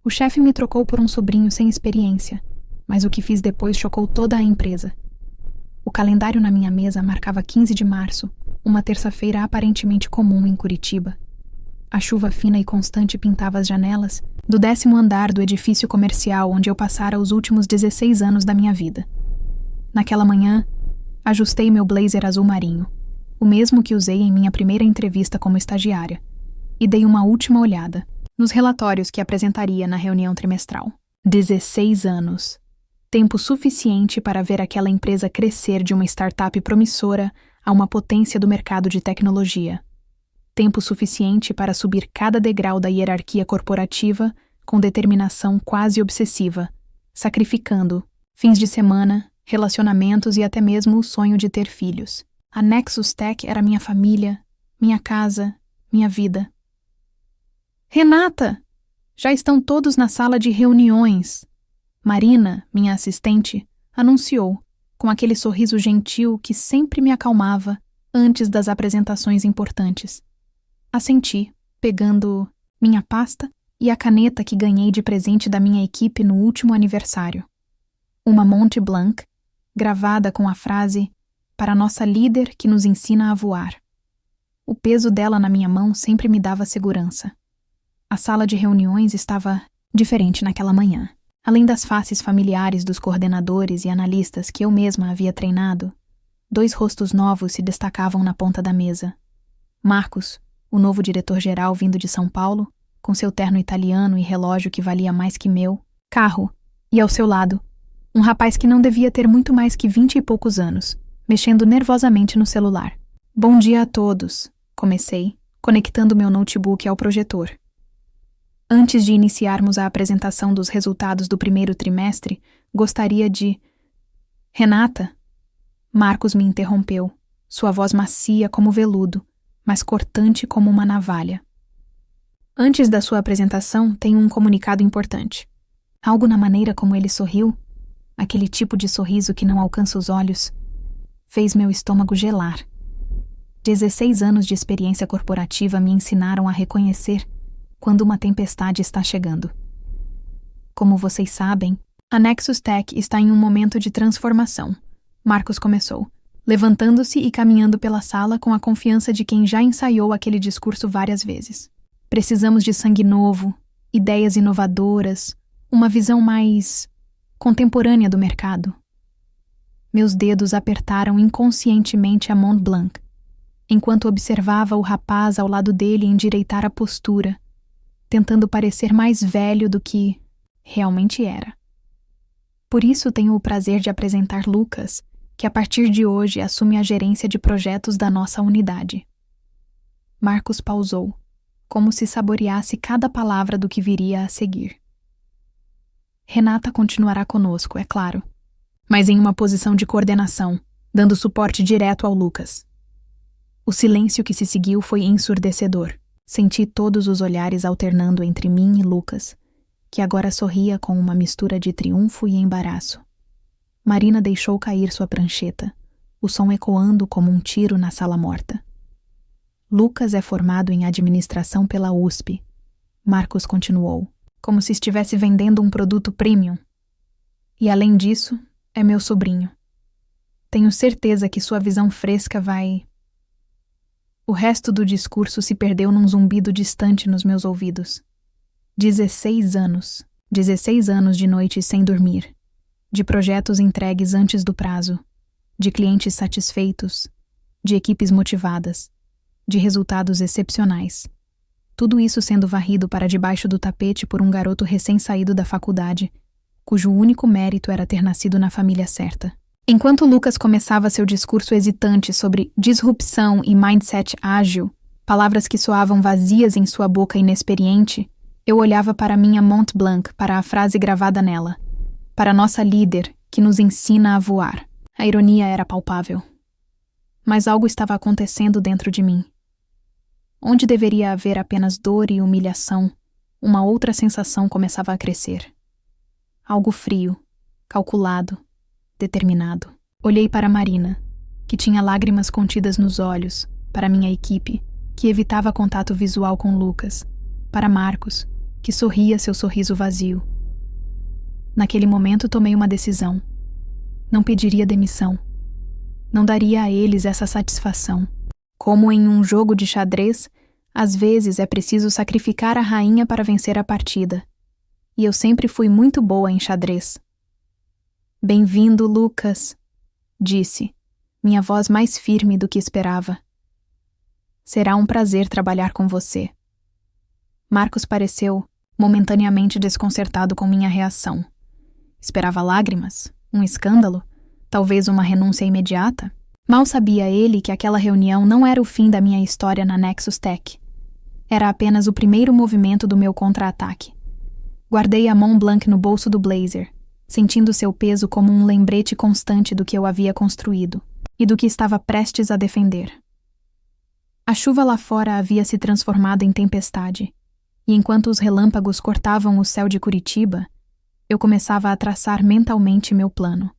O chefe me trocou por um sobrinho sem experiência, mas o que fiz depois chocou toda a empresa. O calendário na minha mesa marcava 15 de março, uma terça-feira aparentemente comum em Curitiba. A chuva fina e constante pintava as janelas do 10º andar do edifício comercial onde eu passara os últimos 16 anos da minha vida. Naquela manhã, ajustei meu blazer azul marinho, o mesmo que usei em minha primeira entrevista como estagiária, e dei uma última olhada nos relatórios que apresentaria na reunião trimestral. 16 anos. Tempo suficiente para ver aquela empresa crescer de uma startup promissora a uma potência do mercado de tecnologia. Tempo suficiente para subir cada degrau da hierarquia corporativa com determinação quase obsessiva, sacrificando fins de semana, relacionamentos e até mesmo o sonho de ter filhos. A Nexus Tech era minha família, minha casa, minha vida. Renata! Já estão todos na sala de reuniões. Marina, minha assistente, anunciou, com aquele sorriso gentil que sempre me acalmava antes das apresentações importantes. Assenti, pegando minha pasta e a caneta que ganhei de presente da minha equipe no último aniversário. Uma Mont Blanc, gravada com a frase "Para nossa líder que nos ensina a voar". O peso dela na minha mão sempre me dava segurança. A sala de reuniões estava diferente naquela manhã. Além das faces familiares dos coordenadores e analistas que eu mesma havia treinado, 2 rostos novos se destacavam na ponta da mesa. Marcos, o novo diretor-geral vindo de São Paulo, com seu terno italiano e relógio que valia mais que meu, carro, e ao seu lado, um rapaz que não devia ter muito mais que 20 e poucos anos, mexendo nervosamente no celular. Bom dia a todos, comecei, conectando meu notebook ao projetor. Antes de iniciarmos a apresentação dos resultados do primeiro trimestre, gostaria de... Renata? Marcos me interrompeu, sua voz macia como veludo, mas cortante como uma navalha. Antes da sua apresentação, tenho um comunicado importante. Algo na maneira como ele sorriu, aquele tipo de sorriso que não alcança os olhos, fez meu estômago gelar. 16 anos de experiência corporativa me ensinaram a reconhecer quando uma tempestade está chegando. Como vocês sabem, a Nexus Tech está em um momento de transformação. Marcos começou, levantando-se e caminhando pela sala com a confiança de quem já ensaiou aquele discurso várias vezes. Precisamos de sangue novo, ideias inovadoras, uma visão mais contemporânea do mercado. Meus dedos apertaram inconscientemente a Mont Blanc, enquanto observava o rapaz ao lado dele endireitar a postura, tentando parecer mais velho do que realmente era. Por isso tenho o prazer de apresentar Lucas, que a partir de hoje assume a gerência de projetos da nossa unidade. Marcos pausou, como se saboreasse cada palavra do que viria a seguir. Renata continuará conosco, é claro, mas em uma posição de coordenação, dando suporte direto ao Lucas. O silêncio que se seguiu foi ensurdecedor. Senti todos os olhares alternando entre mim e Lucas, que agora sorria com uma mistura de triunfo e embaraço. Marina deixou cair sua prancheta, o som ecoando como um tiro na sala morta. Lucas é formado em administração pela USP. Marcos continuou, como se estivesse vendendo um produto premium. E além disso, é meu sobrinho. Tenho certeza que sua visão fresca vai... O resto do discurso se perdeu num zumbido distante nos meus ouvidos. 16 anos. 16 anos de noites sem dormir. De projetos entregues antes do prazo. De clientes satisfeitos. De equipes motivadas. De resultados excepcionais. Tudo isso sendo varrido para debaixo do tapete por um garoto recém-saído da faculdade, cujo único mérito era ter nascido na família certa. Enquanto Lucas começava seu discurso hesitante sobre disrupção e mindset ágil, palavras que soavam vazias em sua boca inexperiente, eu olhava para minha Mont Blanc, para a frase gravada nela. Para nossa líder, que nos ensina a voar. A ironia era palpável. Mas algo estava acontecendo dentro de mim. Onde deveria haver apenas dor e humilhação, uma outra sensação começava a crescer. Algo frio, calculado, determinado. Olhei para Marina, que tinha lágrimas contidas nos olhos, para minha equipe, que evitava contato visual com Lucas, para Marcos, que sorria seu sorriso vazio. Naquele momento tomei uma decisão. Não pediria demissão. Não daria a eles essa satisfação. Como em um jogo de xadrez, às vezes é preciso sacrificar a rainha para vencer a partida. E eu sempre fui muito boa em xadrez. Bem-vindo, Lucas, disse, minha voz mais firme do que esperava. Será um prazer trabalhar com você. Marcos pareceu momentaneamente desconcertado com minha reação. Esperava lágrimas, um escândalo, talvez uma renúncia imediata. Mal sabia ele que aquela reunião não era o fim da minha história na Nexus Tech. Era apenas o primeiro movimento do meu contra-ataque. Guardei a Mont Blanc no bolso do blazer, sentindo seu peso como um lembrete constante do que eu havia construído e do que estava prestes a defender. A chuva lá fora havia se transformado em tempestade, e enquanto os relâmpagos cortavam o céu de Curitiba, eu começava a traçar mentalmente meu plano.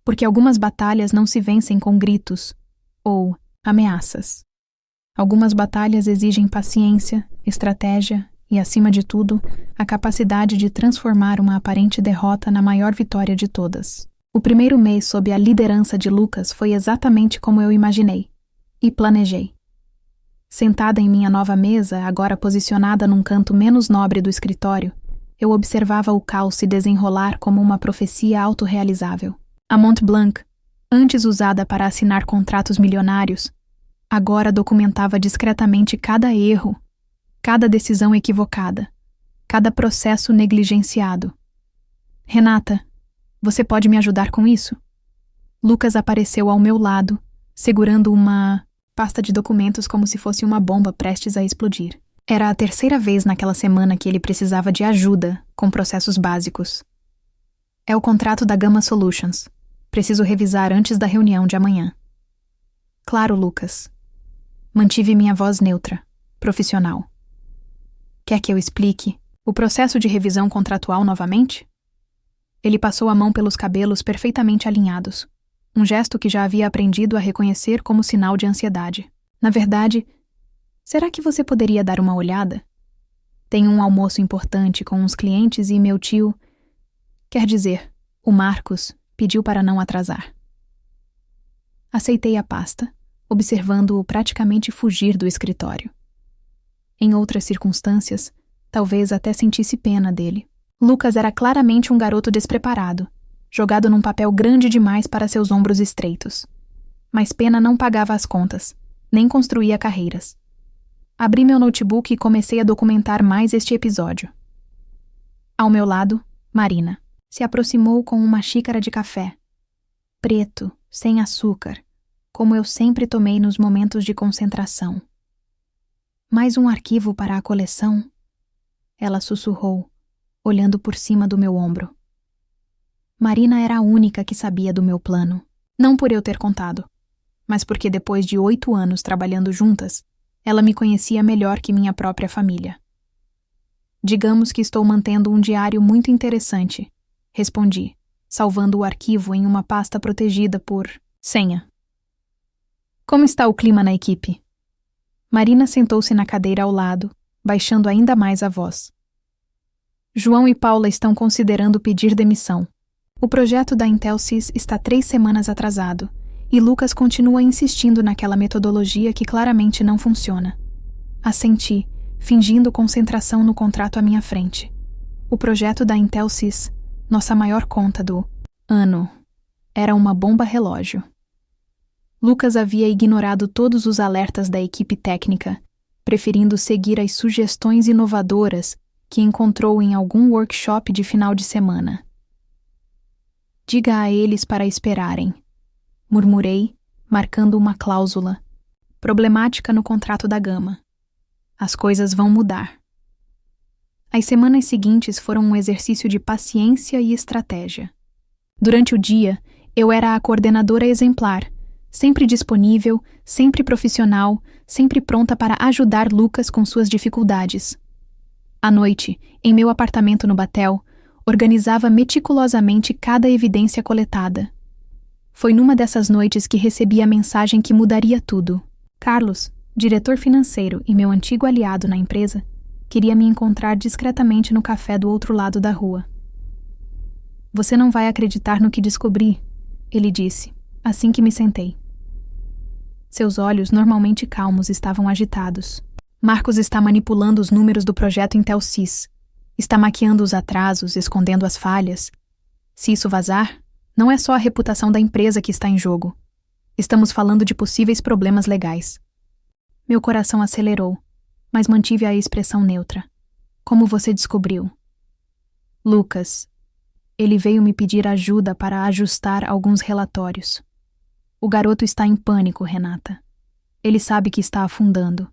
Porque algumas batalhas não se vencem com gritos ou ameaças. Algumas batalhas exigem paciência, estratégia e, acima de tudo, a capacidade de transformar uma aparente derrota na maior vitória de todas. O primeiro mês sob a liderança de Lucas foi exatamente como eu imaginei e planejei. Sentada em minha nova mesa, agora posicionada num canto menos nobre do escritório, eu observava o caos se desenrolar como uma profecia autorrealizável. A Mont Blanc, antes usada para assinar contratos milionários, agora documentava discretamente cada erro, cada decisão equivocada, cada processo negligenciado. Renata, você pode me ajudar com isso? Lucas apareceu ao meu lado, segurando uma pasta de documentos como se fosse uma bomba prestes a explodir. Era a terceira vez naquela semana que ele precisava de ajuda com processos básicos. É o contrato da Gamma Solutions. Preciso revisar antes da reunião de amanhã. Claro, Lucas. Mantive minha voz neutra, profissional. Quer que eu explique o processo de revisão contratual novamente? Ele passou a mão pelos cabelos perfeitamente alinhados, um gesto que já havia aprendido a reconhecer como sinal de ansiedade. Na verdade, será que você poderia dar uma olhada? Tenho um almoço importante com uns clientes e meu tio, quer dizer, o Marcos, pediu para não atrasar. Aceitei a pasta, observando-o praticamente fugir do escritório. Em outras circunstâncias, talvez até sentisse pena dele. Lucas era claramente um garoto despreparado, jogado num papel grande demais para seus ombros estreitos. Mas pena não pagava as contas, nem construía carreiras. Abri meu notebook e comecei a documentar mais este episódio. Ao meu lado, Marina se aproximou com uma xícara de café. Preto, sem açúcar, como eu sempre tomei nos momentos de concentração. Mais um arquivo para a coleção? Ela sussurrou, olhando por cima do meu ombro. Marina era a única que sabia do meu plano. Não por eu ter contado, mas porque depois de 8 anos trabalhando juntas, ela me conhecia melhor que minha própria família. Digamos que estou mantendo um diário muito interessante, respondi, salvando o arquivo em uma pasta protegida por senha. Como está o clima na equipe? Marina sentou-se na cadeira ao lado, baixando ainda mais a voz. João e Paula estão considerando pedir demissão. O projeto da Intelsys está 3 semanas atrasado, e Lucas continua insistindo naquela metodologia que claramente não funciona. Assenti, fingindo concentração no contrato à minha frente. O projeto da Intelsys, nossa maior conta do ano, era uma bomba relógio. Lucas havia ignorado todos os alertas da equipe técnica, preferindo seguir as sugestões inovadoras que encontrou em algum workshop de final de semana. Diga a eles para esperarem, murmurei, marcando uma cláusula, problemática no contrato da Gama. As coisas vão mudar. As semanas seguintes foram um exercício de paciência e estratégia. Durante o dia, eu era a coordenadora exemplar, sempre disponível, sempre profissional, sempre pronta para ajudar Lucas com suas dificuldades. À noite, em meu apartamento no Batel, organizava meticulosamente cada evidência coletada. Foi numa dessas noites que recebi a mensagem que mudaria tudo. Carlos, diretor financeiro e meu antigo aliado na empresa, Queria me encontrar discretamente no café do outro lado da rua. Você não vai acreditar no que descobri, ele disse, assim que me sentei. Seus olhos, normalmente calmos, estavam agitados. Marcos está manipulando os números do projeto Intelsys. Está maquiando os atrasos, escondendo as falhas. Se isso vazar, não é só a reputação da empresa que está em jogo. Estamos falando de possíveis problemas legais. Meu coração acelerou, mas mantive a expressão neutra. Como você descobriu? Lucas. Ele veio me pedir ajuda para ajustar alguns relatórios. O garoto está em pânico, Renata. Ele sabe que está afundando,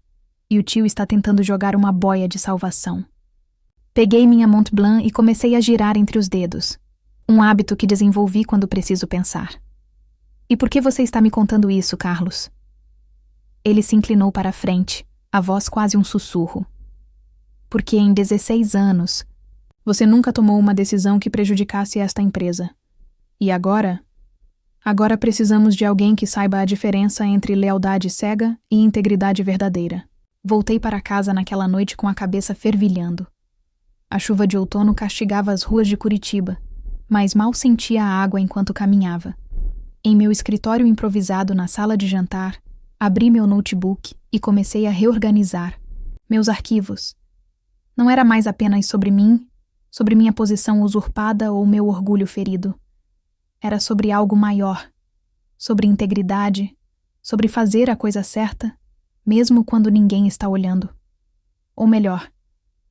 e o tio está tentando jogar uma boia de salvação. Peguei minha Mont Blanc e comecei a girar entre os dedos, um hábito que desenvolvi quando preciso pensar. E por que você está me contando isso, Carlos? Ele se inclinou para a frente, a voz quase um sussurro. Porque em 16 anos, você nunca tomou uma decisão que prejudicasse esta empresa. E agora? Agora precisamos de alguém que saiba a diferença entre lealdade cega e integridade verdadeira. Voltei para casa naquela noite com a cabeça fervilhando. A chuva de outono castigava as ruas de Curitiba, mas mal sentia a água enquanto caminhava. Em meu escritório improvisado na sala de jantar, abri meu notebook e comecei a reorganizar meus arquivos. Não era mais apenas sobre mim, sobre minha posição usurpada ou meu orgulho ferido. Era sobre algo maior, sobre integridade, sobre fazer a coisa certa, mesmo quando ninguém está olhando. Ou melhor,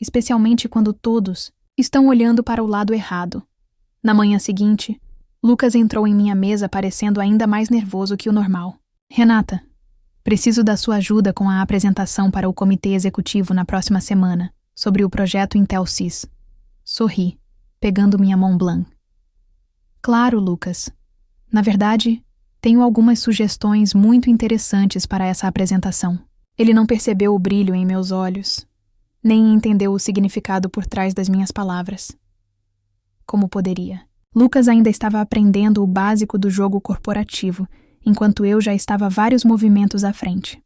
especialmente quando todos estão olhando para o lado errado. Na manhã seguinte, Lucas entrou em minha mesa parecendo ainda mais nervoso que o normal. Renata, preciso da sua ajuda com a apresentação para o comitê executivo na próxima semana, sobre o projeto Intelsys. Sorri, pegando minha Mont Blanc. Claro, Lucas. Na verdade, tenho algumas sugestões muito interessantes para essa apresentação. Ele não percebeu o brilho em meus olhos, nem entendeu o significado por trás das minhas palavras. Como poderia? Lucas ainda estava aprendendo o básico do jogo corporativo, enquanto eu já estava vários movimentos à frente.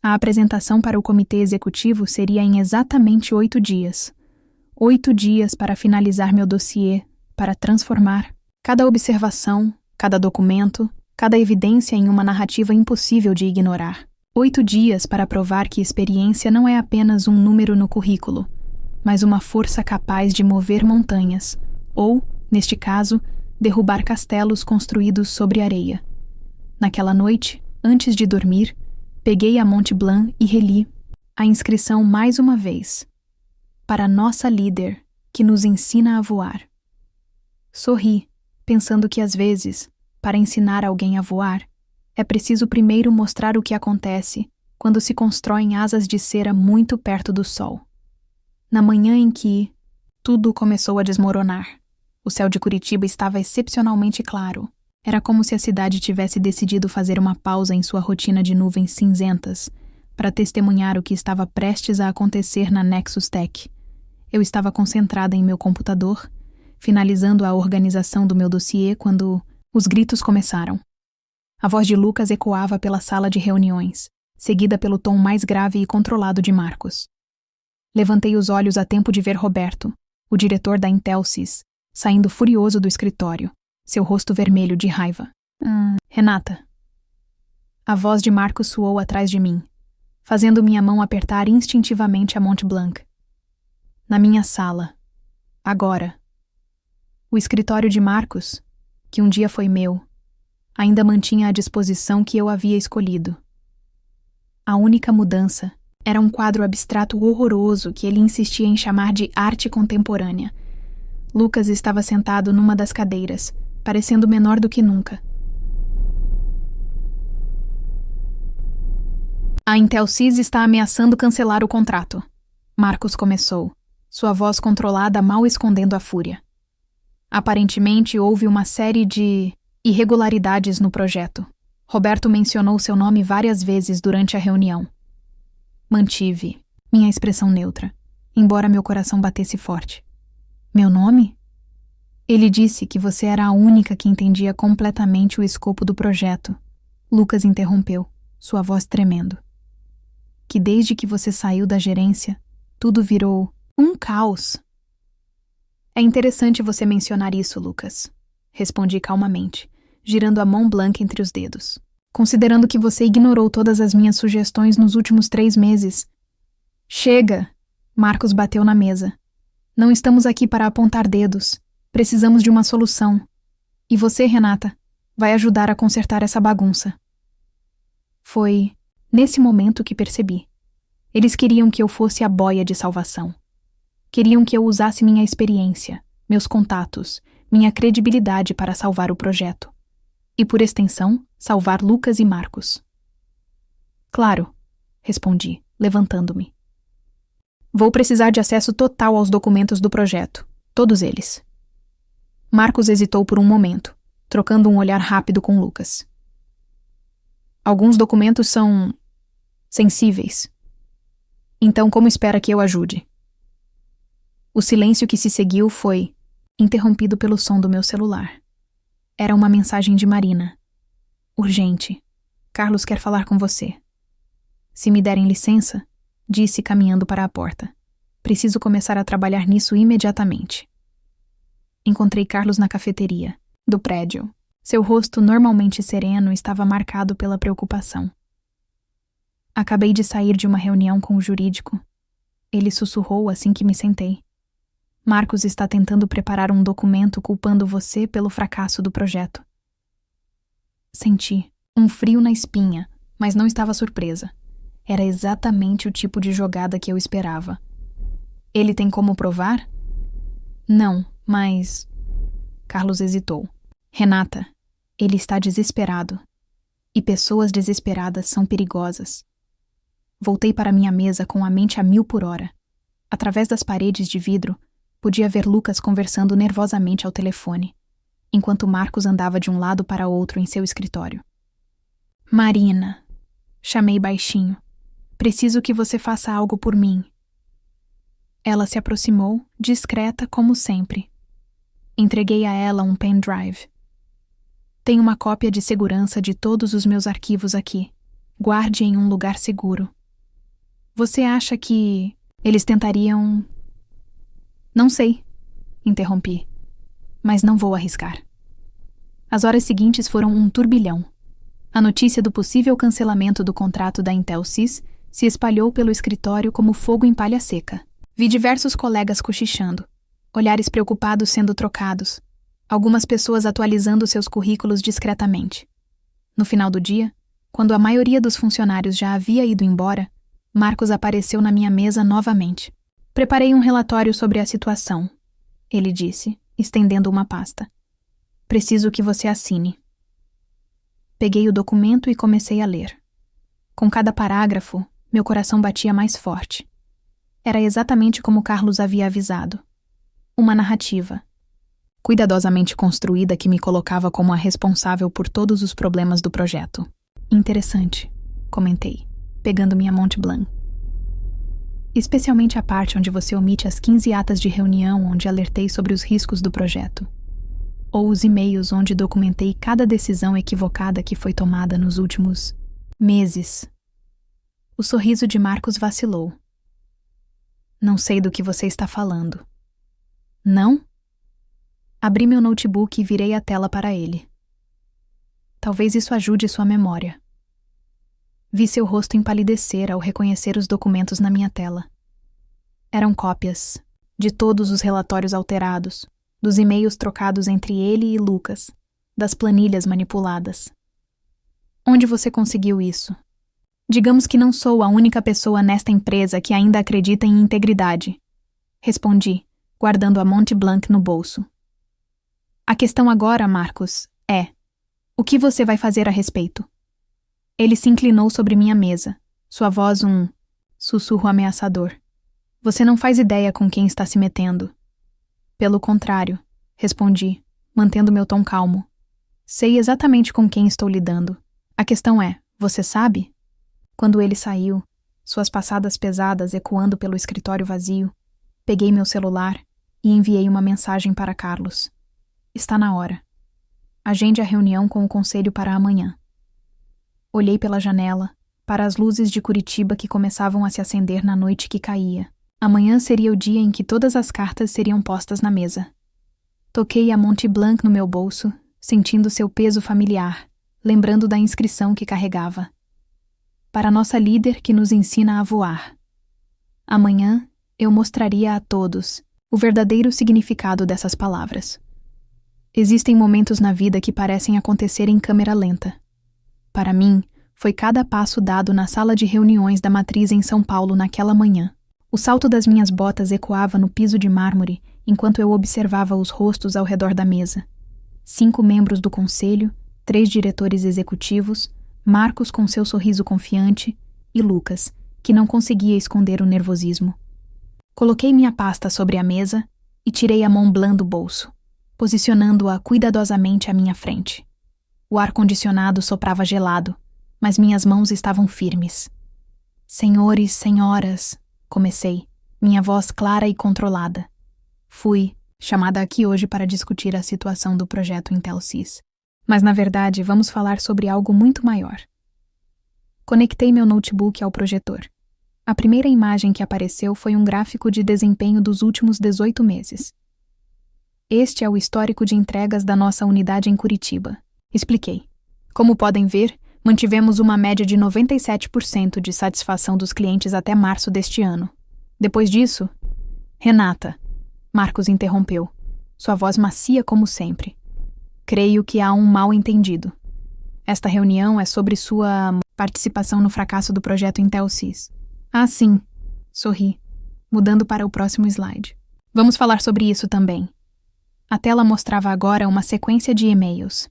A apresentação para o comitê executivo seria em exatamente 8 dias. 8 dias para finalizar meu dossiê, para transformar cada observação, cada documento, cada evidência em uma narrativa impossível de ignorar. 8 dias para provar que experiência não é apenas um número no currículo, mas uma força capaz de mover montanhas, ou, neste caso, derrubar castelos construídos sobre areia. Naquela noite, antes de dormir, peguei a Mont Blanc e reli a inscrição mais uma vez. Para nossa líder, que nos ensina a voar. Sorri, pensando que às vezes, para ensinar alguém a voar, é preciso primeiro mostrar o que acontece quando se constroem asas de cera muito perto do sol. Na manhã em que tudo começou a desmoronar, o céu de Curitiba estava excepcionalmente claro. Era como se a cidade tivesse decidido fazer uma pausa em sua rotina de nuvens cinzentas para testemunhar o que estava prestes a acontecer na Nexus Tech. Eu estava concentrada em meu computador, finalizando a organização do meu dossiê quando os gritos começaram. A voz de Lucas ecoava pela sala de reuniões, seguida pelo tom mais grave e controlado de Marcos. Levantei os olhos a tempo de ver Roberto, o diretor da Intelsys, saindo furioso do escritório, seu rosto vermelho de raiva. Renata. A voz de Marcos soou atrás de mim, fazendo minha mão apertar instintivamente a Mont Blanc. Na minha sala. Agora. O escritório de Marcos, que um dia foi meu, ainda mantinha a disposição que eu havia escolhido. A única mudança era um quadro abstrato horroroso que ele insistia em chamar de arte contemporânea. Lucas estava sentado numa das cadeiras, parecendo menor do que nunca. A Intelsys está ameaçando cancelar o contrato. Marcos começou, sua voz controlada mal escondendo a fúria. Aparentemente houve uma série de irregularidades no projeto. Roberto mencionou seu nome várias vezes durante a reunião. Mantive minha expressão neutra, embora meu coração batesse forte. Meu nome? Ele disse que você era a única que entendia completamente o escopo do projeto. Lucas interrompeu, sua voz tremendo. Que desde que você saiu da gerência, tudo virou um caos. É interessante você mencionar isso, Lucas, respondi calmamente, girando a Mont Blanc entre os dedos. Considerando que você ignorou todas as minhas sugestões nos últimos 3 meses. Chega! Marcos bateu na mesa. Não estamos aqui para apontar dedos. Precisamos de uma solução. E você, Renata, vai ajudar a consertar essa bagunça. Foi nesse momento que percebi. Eles queriam que eu fosse a boia de salvação. Queriam que eu usasse minha experiência, meus contatos, minha credibilidade para salvar o projeto. E, por extensão, salvar Lucas e Marcos. Claro, respondi, levantando-me. Vou precisar de acesso total aos documentos do projeto, todos eles. Marcos hesitou por um momento, trocando um olhar rápido com Lucas. Alguns documentos são sensíveis. Então, como espera que eu ajude? O silêncio que se seguiu foi interrompido pelo som do meu celular. Era uma mensagem de Marina. Urgente. Carlos quer falar com você. Se me derem licença, disse caminhando para a porta. Preciso começar a trabalhar nisso imediatamente. Encontrei Carlos na cafeteria do prédio. Seu rosto normalmente sereno estava marcado pela preocupação. Acabei de sair de uma reunião com o jurídico. Ele sussurrou assim que me sentei. Marcos está tentando preparar um documento culpando você pelo fracasso do projeto. Senti um frio na espinha, mas não estava surpresa. Era exatamente o tipo de jogada que eu esperava. Ele tem como provar? Não, mas... Carlos hesitou. Renata, ele está desesperado. E pessoas desesperadas são perigosas. Voltei para minha mesa com a mente a 1000 por hora. Através das paredes de vidro, podia ver Lucas conversando nervosamente ao telefone, enquanto Marcos andava de um lado para outro em seu escritório. Marina, chamei baixinho. Preciso que você faça algo por mim. Ela se aproximou, discreta como sempre. Entreguei a ela um pendrive. Tenho uma cópia de segurança de todos os meus arquivos aqui. Guarde em um lugar seguro. Você acha que eles tentariam... Não sei, interrompi, mas não vou arriscar. As horas seguintes foram um turbilhão. A notícia do possível cancelamento do contrato da Intelsys se espalhou pelo escritório como fogo em palha seca. Vi diversos colegas cochichando, olhares preocupados sendo trocados, algumas pessoas atualizando seus currículos discretamente. No final do dia, quando a maioria dos funcionários já havia ido embora, Marcos apareceu na minha mesa novamente. Preparei um relatório sobre a situação, ele disse, estendendo uma pasta. Preciso que você assine. Peguei o documento e comecei a ler. Com cada parágrafo, meu coração batia mais forte. Era exatamente como Carlos havia avisado. Uma narrativa, cuidadosamente construída que me colocava como a responsável por todos os problemas do projeto. Interessante, comentei, pegando minha Mont Blanc. Especialmente a parte onde você omite as 15 atas de reunião onde alertei sobre os riscos do projeto. Ou os e-mails onde documentei cada decisão equivocada que foi tomada nos últimos meses. O sorriso de Marcos vacilou. Não sei do que você está falando. Não? Abri meu notebook e virei a tela para ele. Talvez isso ajude sua memória. Vi seu rosto empalidecer ao reconhecer os documentos na minha tela. Eram cópias de todos os relatórios alterados, dos e-mails trocados entre ele e Lucas, das planilhas manipuladas. Onde você conseguiu isso? Digamos que não sou a única pessoa nesta empresa que ainda acredita em integridade. Respondi, guardando a Mont Blanc no bolso. A questão agora, Marcos, é: o que você vai fazer a respeito? Ele se inclinou sobre minha mesa, sua voz um sussurro ameaçador. Você não faz ideia com quem está se metendo. Pelo contrário, respondi, mantendo meu tom calmo. Sei exatamente com quem estou lidando. A questão é, você sabe? Quando ele saiu, suas passadas pesadas ecoando pelo escritório vazio, peguei meu celular e enviei uma mensagem para Carlos. Está na hora. Agende a reunião com o conselho para amanhã. Olhei pela janela, para as luzes de Curitiba que começavam a se acender na noite que caía. Amanhã seria o dia em que todas as cartas seriam postas na mesa. Toquei a Mont Blanc no meu bolso, sentindo seu peso familiar, lembrando da inscrição que carregava. Para nossa líder que nos ensina a voar. Amanhã eu mostraria a todos o verdadeiro significado dessas palavras. Existem momentos na vida que parecem acontecer em câmera lenta. Para mim, foi cada passo dado na sala de reuniões da matriz em São Paulo naquela manhã. O salto das minhas botas ecoava no piso de mármore enquanto eu observava os rostos ao redor da mesa. 5 membros do conselho, 3 diretores executivos, Marcos com seu sorriso confiante e Lucas, que não conseguia esconder o nervosismo. Coloquei minha pasta sobre a mesa e tirei a Mont Blanc do bolso, posicionando-a cuidadosamente à minha frente. O ar-condicionado soprava gelado, mas minhas mãos estavam firmes. Senhores, senhoras, comecei, minha voz clara e controlada. Fui chamada aqui hoje para discutir a situação do projeto IntelSys. Mas, na verdade, vamos falar sobre algo muito maior. Conectei meu notebook ao projetor. A primeira imagem que apareceu foi um gráfico de desempenho dos últimos 18 meses. Este é o histórico de entregas da nossa unidade em Curitiba. Expliquei. Como podem ver, mantivemos uma média de 97% de satisfação dos clientes até março deste ano. Depois disso... Renata, Marcos interrompeu, sua voz macia como sempre. Creio que há um mal-entendido. Esta reunião é sobre sua participação no fracasso do projeto IntelSys. Ah, sim, sorri, mudando para o próximo slide. Vamos falar sobre isso também. A tela mostrava agora uma sequência de e-mails.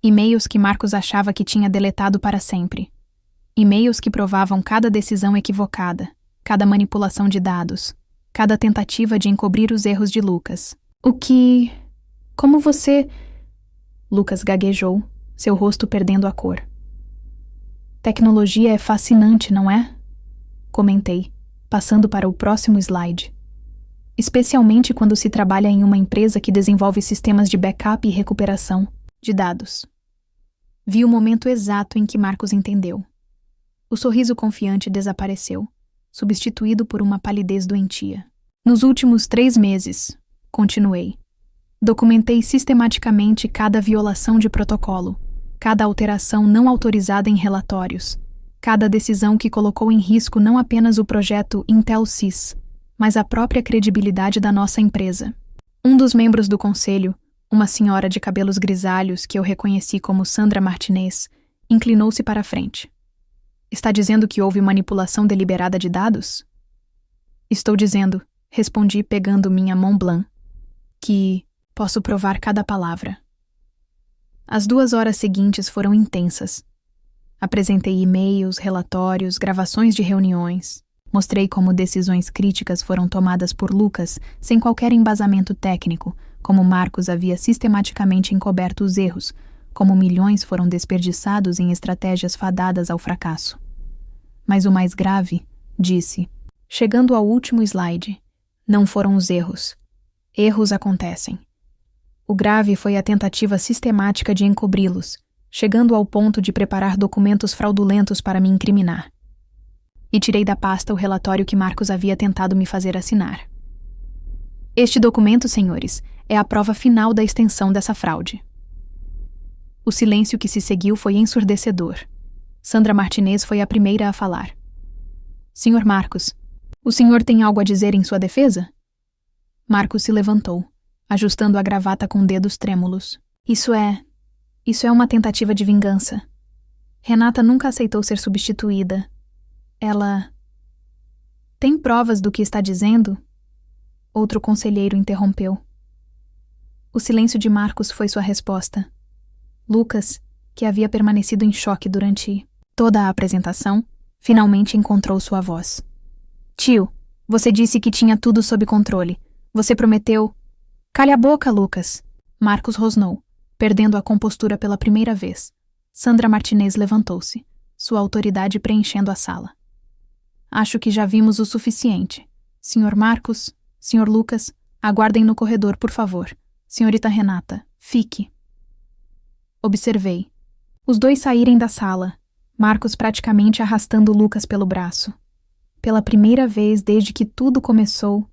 E-mails que Marcos achava que tinha deletado para sempre. E-mails que provavam cada decisão equivocada, cada manipulação de dados, cada tentativa de encobrir os erros de Lucas. Como você... Lucas gaguejou, seu rosto perdendo a cor. Tecnologia é fascinante, não é? Comentei, passando para o próximo slide. Especialmente quando se trabalha em uma empresa que desenvolve sistemas de backup e recuperação de dados. Vi o momento exato em que Marcos entendeu. O sorriso confiante desapareceu, substituído por uma palidez doentia. Nos últimos 3 meses, continuei, documentei sistematicamente cada violação de protocolo, cada alteração não autorizada em relatórios, cada decisão que colocou em risco não apenas o projeto IntelSys, mas a própria credibilidade da nossa empresa. Um dos membros do conselho, uma senhora de cabelos grisalhos que eu reconheci como Sandra Martinez, inclinou-se para a frente. Está dizendo que houve manipulação deliberada de dados? Estou dizendo, respondi pegando minha Mont Blanc, que posso provar cada palavra. As 2 horas seguintes foram intensas. Apresentei e-mails, relatórios, gravações de reuniões. Mostrei como decisões críticas foram tomadas por Lucas sem qualquer embasamento técnico, como Marcos havia sistematicamente encoberto os erros, como milhões foram desperdiçados em estratégias fadadas ao fracasso. Mas o mais grave, disse, chegando ao último slide, não foram os erros. Erros acontecem. O grave foi a tentativa sistemática de encobri-los, chegando ao ponto de preparar documentos fraudulentos para me incriminar. E tirei da pasta o relatório que Marcos havia tentado me fazer assinar. Este documento, senhores, é a prova final da extensão dessa fraude. O silêncio que se seguiu foi ensurdecedor. Sandra Martinez foi a primeira a falar. Senhor Marcos, o senhor tem algo a dizer em sua defesa? Marcos se levantou, ajustando a gravata com dedos trêmulos. Isso é uma tentativa de vingança. Renata nunca aceitou ser substituída. Ela... Tem provas do que está dizendo? Outro conselheiro interrompeu. O silêncio de Marcos foi sua resposta. Lucas, que havia permanecido em choque durante toda a apresentação, finalmente encontrou sua voz. Tio, você disse que tinha tudo sob controle. Você prometeu... Cale a boca, Lucas. Marcos rosnou, perdendo a compostura pela primeira vez. Sandra Martinez levantou-se, sua autoridade preenchendo a sala. Acho que já vimos o suficiente. Senhor Marcos, Senhor Lucas, aguardem no corredor, por favor. Senhorita Renata, fique. Observei. Os 2 saírem da sala, Marcos praticamente arrastando Lucas pelo braço. Pela primeira vez desde que tudo começou,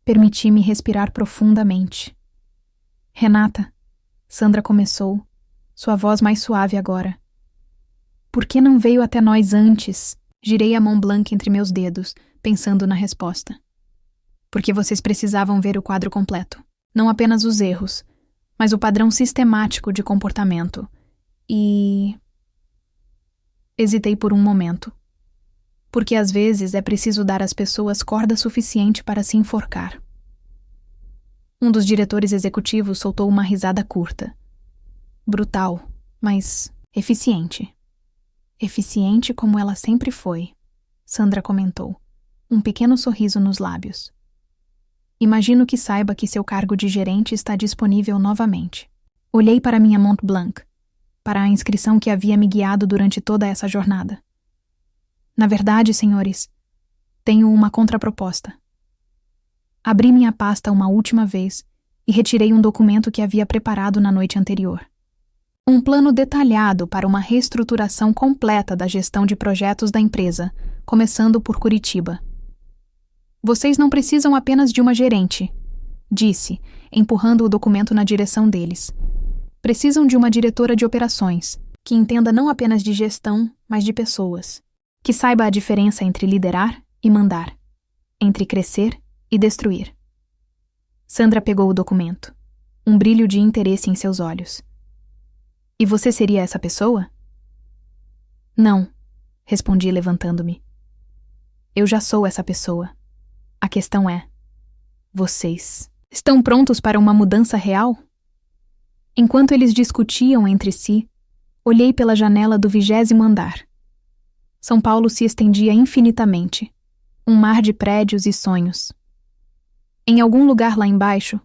permiti-me respirar profundamente. Renata, Sandra começou, sua voz mais suave agora. Por que não veio até nós antes? Girei a mão blanca entre meus dedos, pensando na resposta. Porque vocês precisavam ver o quadro completo. Não apenas os erros, mas o padrão sistemático de comportamento. E... hesitei por um momento. Porque às vezes é preciso dar às pessoas corda suficiente para se enforcar. Um dos diretores executivos soltou uma risada curta. Brutal, mas eficiente. Eficiente como ela sempre foi, Sandra comentou, um pequeno sorriso nos lábios. Imagino que saiba que seu cargo de gerente está disponível novamente. Olhei para minha Mont Blanc, para a inscrição que havia me guiado durante toda essa jornada. Na verdade, senhores, tenho uma contraproposta. Abri minha pasta uma última vez e retirei um documento que havia preparado na noite anterior. Um plano detalhado para uma reestruturação completa da gestão de projetos da empresa, começando por Curitiba. Vocês não precisam apenas de uma gerente, disse, empurrando o documento na direção deles. Precisam de uma diretora de operações, que entenda não apenas de gestão, mas de pessoas. Que saiba a diferença entre liderar e mandar, entre crescer e destruir. Sandra pegou o documento, um brilho de interesse em seus olhos. E você seria essa pessoa? Não, respondi levantando-me. Eu já sou essa pessoa. A questão é, vocês estão prontos para uma mudança real? Enquanto eles discutiam entre si, olhei pela janela do 20º andar. São Paulo se estendia infinitamente, um mar de prédios e sonhos. Em algum lugar lá embaixo,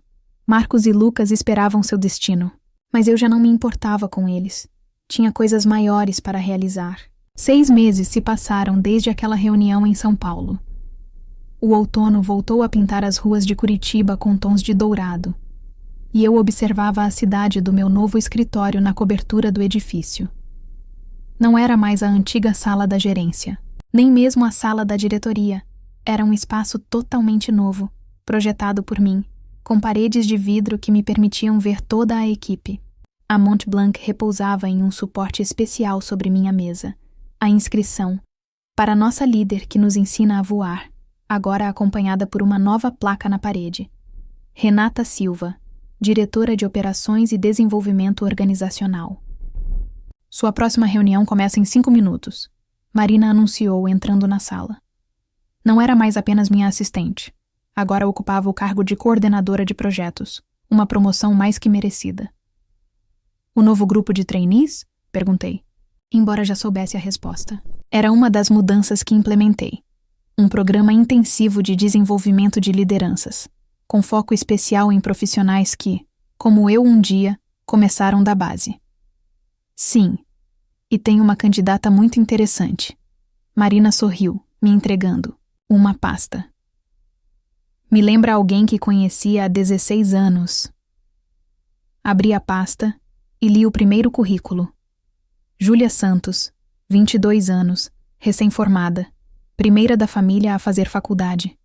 Marcos e Lucas esperavam seu destino, mas eu já não me importava com eles. Tinha coisas maiores para realizar. 6 meses se passaram desde aquela reunião em São Paulo. O outono voltou a pintar as ruas de Curitiba com tons de dourado, e eu observava a cidade do meu novo escritório na cobertura do edifício. Não era mais a antiga sala da gerência, nem mesmo a sala da diretoria. Era um espaço totalmente novo, projetado por mim, com paredes de vidro que me permitiam ver toda a equipe. A Mont Blanc repousava em um suporte especial sobre minha mesa. A inscrição, para nossa líder que nos ensina a voar, agora acompanhada por uma nova placa na parede. Renata Silva, diretora de Operações e Desenvolvimento Organizacional. Sua próxima reunião começa em 5 minutos, Marina anunciou entrando na sala. Não era mais apenas minha assistente. Agora ocupava o cargo de coordenadora de projetos, uma promoção mais que merecida. O novo grupo de trainees? Perguntei, embora já soubesse a resposta. Era uma das mudanças que implementei. Um programa intensivo de desenvolvimento de lideranças, com foco especial em profissionais que, como eu um dia, começaram da base. Sim, e tem uma candidata muito interessante. Marina sorriu, me entregando uma pasta. Me lembra alguém que conhecia há 16 anos. Abri a pasta e li o primeiro currículo. Júlia Santos, 22 anos, recém-formada, primeira da família a fazer faculdade.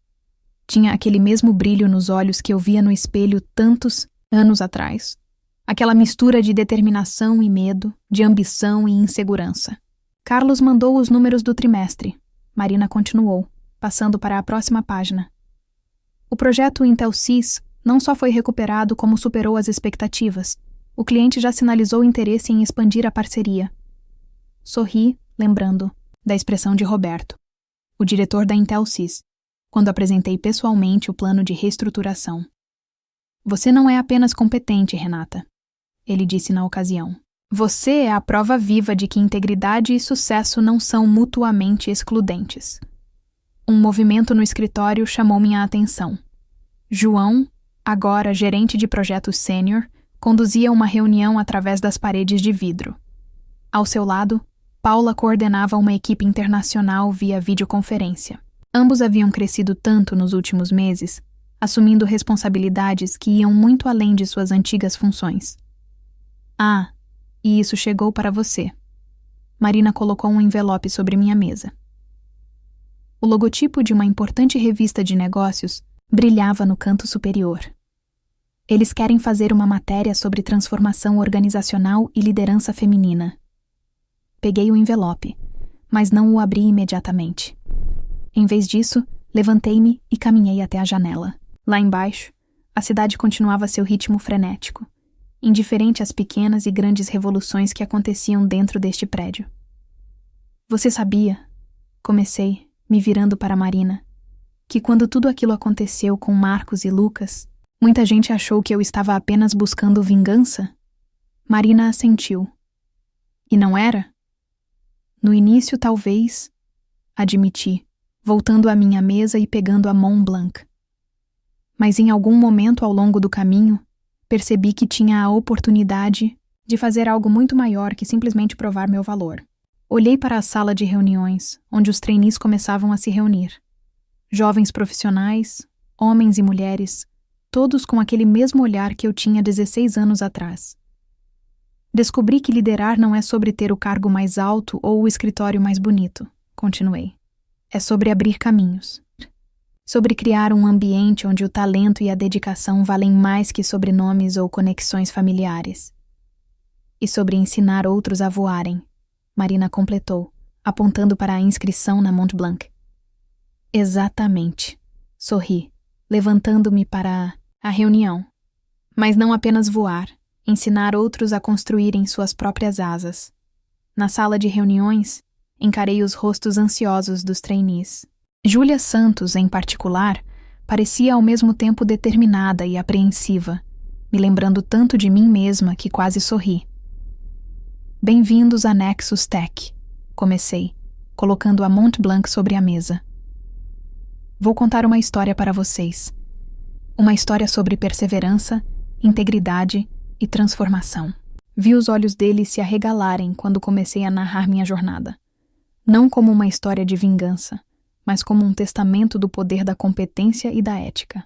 Tinha aquele mesmo brilho nos olhos que eu via no espelho tantos anos atrás. Aquela mistura de determinação e medo, de ambição e insegurança. Carlos mandou os números do trimestre. Marina continuou, passando para a próxima página. O projeto Intelsys não só foi recuperado como superou as expectativas. O cliente já sinalizou interesse em expandir a parceria. Sorri, lembrando da expressão de Roberto, o diretor da Intelsys, quando apresentei pessoalmente o plano de reestruturação. Você não é apenas competente, Renata, ele disse na ocasião. Você é a prova viva de que integridade e sucesso não são mutuamente excludentes. Um movimento no escritório chamou minha atenção. João, agora gerente de projetos sênior, conduzia uma reunião através das paredes de vidro. Ao seu lado, Paula coordenava uma equipe internacional via videoconferência. Ambos haviam crescido tanto nos últimos meses, assumindo responsabilidades que iam muito além de suas antigas funções. Ah, e isso chegou para você. Marina colocou um envelope sobre minha mesa. O logotipo de uma importante revista de negócios brilhava no canto superior. Eles querem fazer uma matéria sobre transformação organizacional e liderança feminina. Peguei o envelope, mas não o abri imediatamente. Em vez disso, levantei-me e caminhei até a janela. Lá embaixo, a cidade continuava seu ritmo frenético, indiferente às pequenas e grandes revoluções que aconteciam dentro deste prédio. Você sabia, comecei, me virando para Marina, que quando tudo aquilo aconteceu com Marcos e Lucas, muita gente achou que eu estava apenas buscando vingança? Marina assentiu. E não era? No início, talvez, admiti, voltando à minha mesa e pegando a Mont Blanc. Mas em algum momento ao longo do caminho, percebi que tinha a oportunidade de fazer algo muito maior que simplesmente provar meu valor. Olhei para a sala de reuniões, onde os trainees começavam a se reunir. Jovens profissionais, homens e mulheres, todos com aquele mesmo olhar que eu tinha 16 anos atrás. Descobri que liderar não é sobre ter o cargo mais alto ou o escritório mais bonito, continuei. É sobre abrir caminhos. Sobre criar um ambiente onde o talento e a dedicação valem mais que sobrenomes ou conexões familiares. E sobre ensinar outros a voarem, Marina completou, apontando para a inscrição na Mont Blanc. Exatamente. Sorri, levantando-me para a reunião. Mas não apenas voar, ensinar outros a construírem suas próprias asas. Na sala de reuniões, encarei os rostos ansiosos dos trainees. Júlia Santos, em particular, parecia ao mesmo tempo determinada e apreensiva, me lembrando tanto de mim mesma que quase sorri. Bem-vindos a Nexus Tech, comecei, colocando a Mont Blanc sobre a mesa. Vou contar uma história para vocês. Uma história sobre perseverança, integridade e transformação. Vi os olhos dele se arregalarem quando comecei a narrar minha jornada. Não como uma história de vingança, mas como um testamento do poder da competência e da ética.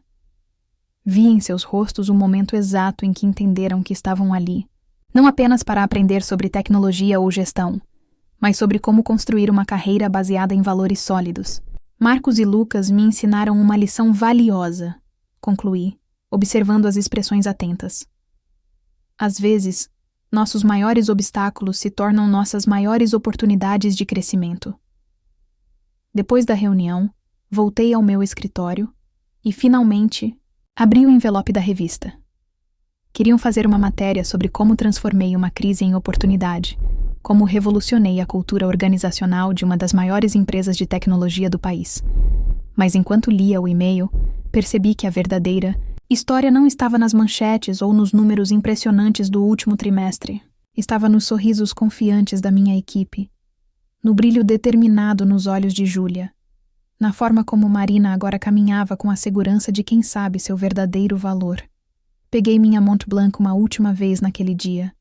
Vi em seus rostos o momento exato em que entenderam que estavam ali, não apenas para aprender sobre tecnologia ou gestão, mas sobre como construir uma carreira baseada em valores sólidos. Marcos e Lucas me ensinaram uma lição valiosa, concluí, observando as expressões atentas. Às vezes, nossos maiores obstáculos se tornam nossas maiores oportunidades de crescimento. Depois da reunião, voltei ao meu escritório e, finalmente, abri o envelope da revista. Queriam fazer uma matéria sobre como transformei uma crise em oportunidade, como revolucionei a cultura organizacional de uma das maiores empresas de tecnologia do país. Mas enquanto lia o e-mail, percebi que a verdadeira história não estava nas manchetes ou nos números impressionantes do último trimestre. Estava nos sorrisos confiantes da minha equipe, no brilho determinado nos olhos de Júlia, na forma como Marina agora caminhava com a segurança de quem sabe seu verdadeiro valor. Peguei minha Mont Blanc uma última vez naquele dia,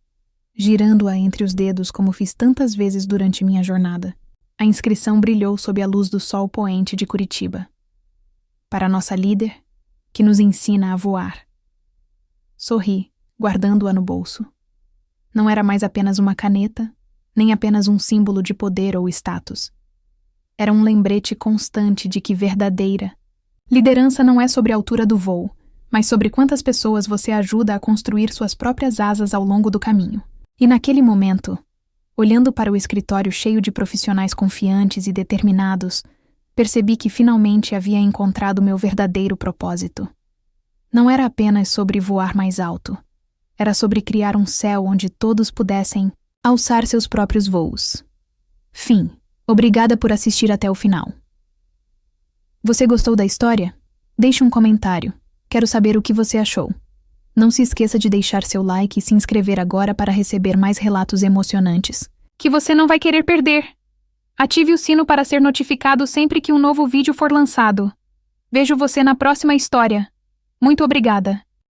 girando-a entre os dedos como fiz tantas vezes durante minha jornada. A inscrição brilhou sob a luz do sol poente de Curitiba. Para nossa líder, que nos ensina a voar. Sorri, guardando-a no bolso. Não era mais apenas uma caneta, nem apenas um símbolo de poder ou status. Era um lembrete constante de que verdadeira liderança não é sobre a altura do voo, mas sobre quantas pessoas você ajuda a construir suas próprias asas ao longo do caminho. E naquele momento, olhando para o escritório cheio de profissionais confiantes e determinados, percebi que finalmente havia encontrado meu verdadeiro propósito. Não era apenas sobre voar mais alto. Era sobre criar um céu onde todos pudessem alçar seus próprios voos. Fim. Obrigada por assistir até o final. Você gostou da história? Deixe um comentário. Quero saber o que você achou. Não se esqueça de deixar seu like e se inscrever agora para receber mais relatos emocionantes, que você não vai querer perder. Ative o sino para ser notificado sempre que um novo vídeo for lançado. Vejo você na próxima história. Muito obrigada.